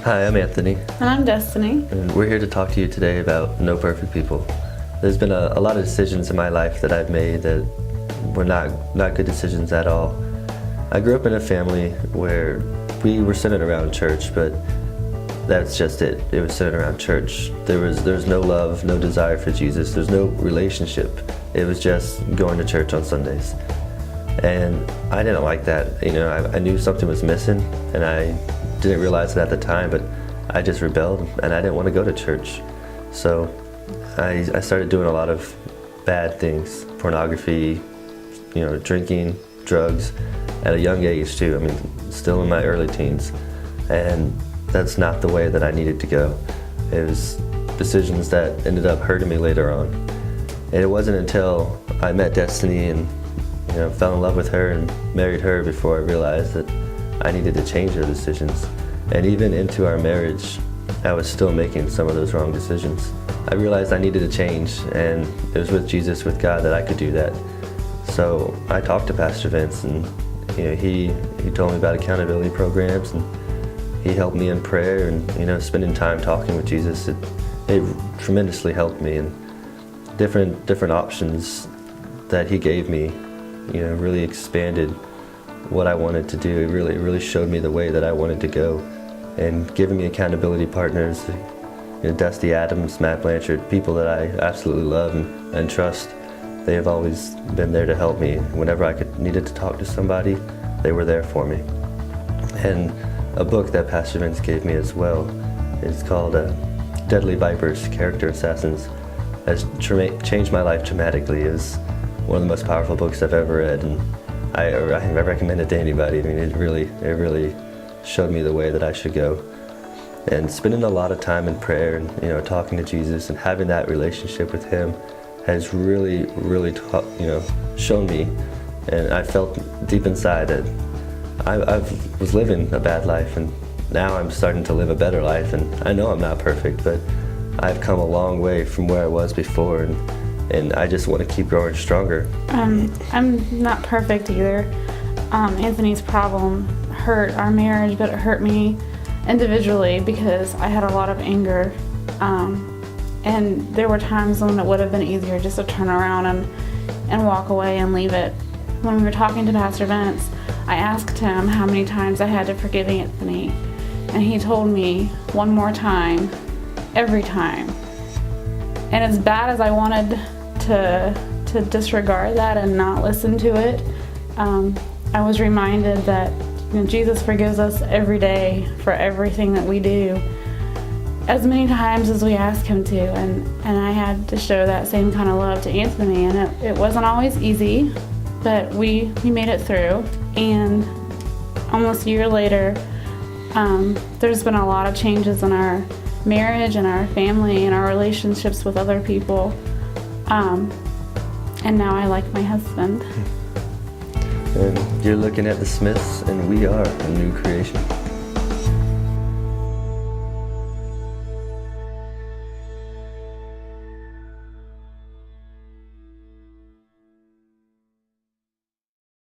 Hi, I'm Anthony, And I'm Destiny. and we're here to talk to you today about no perfect people. There's been a lot of decisions in my life that I've made that were not good decisions at all. I grew up in a family where we were centered around church, but that's just it. It was centered around church. There was no love, no desire for Jesus. There's no relationship. It was just going to church on Sundays. And I didn't like that. You know, I knew something was missing, and I didn't realize it at the time, but I just rebelled, and I didn't want to go to church. So I started doing a lot of bad things, pornography, you know, drinking, drugs, at a young age too. I mean, still in my early teens. And that's not the way that I needed to go. It was decisions that ended up hurting me later on. And it wasn't until I met Destiny and, you know, fell in love with her and married her before I realized that I needed to change those decisions. And even into our marriage, I was still making some of those wrong decisions. I realized I needed to change, and it was with Jesus, with God, that I could do that. So I talked to Pastor Vince, and you know, he told me about accountability programs, and he helped me in prayer, and you know, spending time talking with Jesus, it tremendously helped me. And different options that he gave me, you know, really expanded what I wanted to do. It really showed me the way that I wanted to go, and giving me accountability partners, you know, Dusty Adams, Matt Blanchard, people that I absolutely love and trust. They have always been there to help me. Whenever I needed to talk to somebody, they were there for me. And a book that Pastor Vince gave me as well is called Deadly Vipers, Character Assassins. Has changed my life dramatically. It was one of the most powerful books I've ever read, and I recommend it to anybody. I mean, it really showed me the way that I should go. And spending a lot of time in prayer and, you know, talking to Jesus and having that relationship with him has really shown me, and I felt deep inside that I was living a bad life, and now I'm starting to live a better life. And I know I'm not perfect, but I've come a long way from where I was before, and I just want to keep growing stronger. I'm not perfect either. Anthony's problem hurt our marriage, but it hurt me individually because I had a lot of anger. And there were times when it would have been easier just to turn around and walk away and leave it. When we were talking to Pastor Vince, I asked him how many times I had to forgive Anthony, and he told me one more time, every time. And as bad as I wanted to disregard that and not listen to it, I was reminded that, you know, Jesus forgives us every day for everything that we do, as many times as we ask him to, and I had to show that same kind of love to Anthony, and it wasn't always easy, but we made it through. And almost a year later, there's been a lot of changes in our marriage and our family and our relationships with other people, and now I like my husband. And you're looking at the Smiths, and we are a new creation.